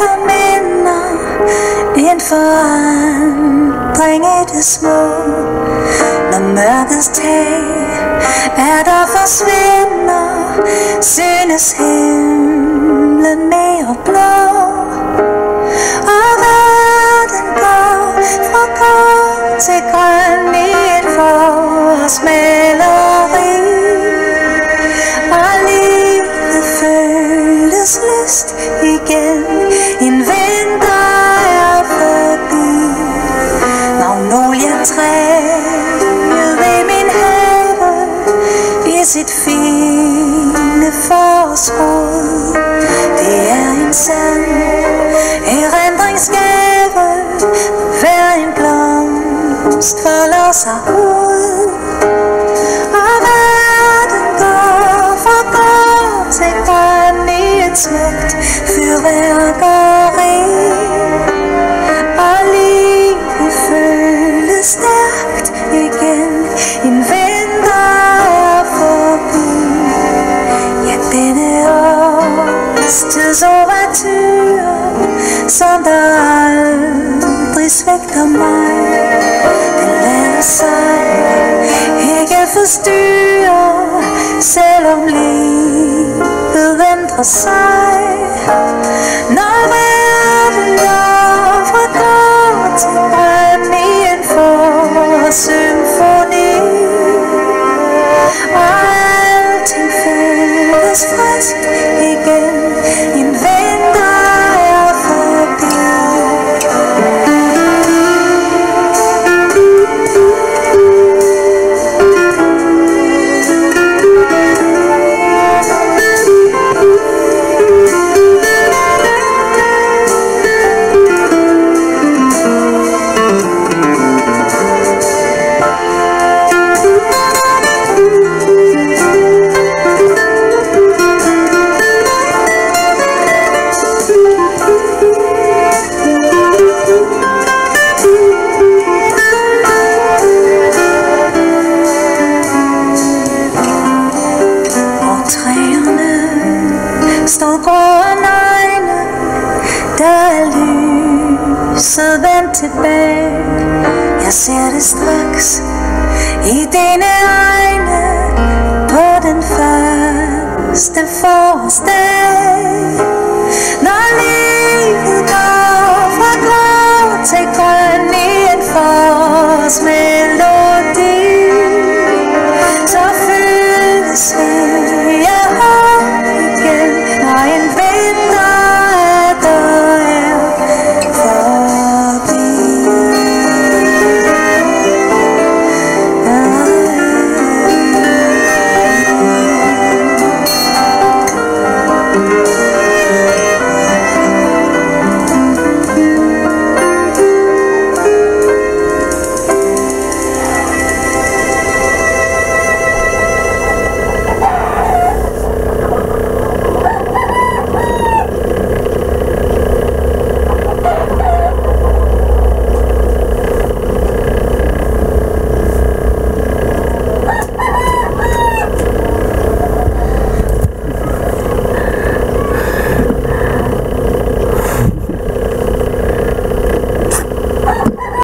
der minder en forandring i det små. Når mørkets tag er der forsvinder, synes himlen mere blå. Og verden går fra grå til grøn i et forårsmaleri. Og livet føles lyst igen, en vinter er forbi. Magnolietræet i min have i sit fine forårsrod. Det er en sand erindringsgave, hver en blomst folder sig ud. Og verden går fra grå til grøn i et smukt fyrværkeri. Og livet føles stærkt igen, en vinter er forbi. Ja, denne årstids overtur, som der aldrig svigter mig, den lader sig ikke forstyrre, selvom livet ændrer sig. Når verden går fra grå til grøn i en forårssymfoni, og alting føles frisk igen, en vinter er forbi. Står grå og nøgne, der er lyset vendt tilbage. Jeg ser det straks i dine øjne på den første forårsdag.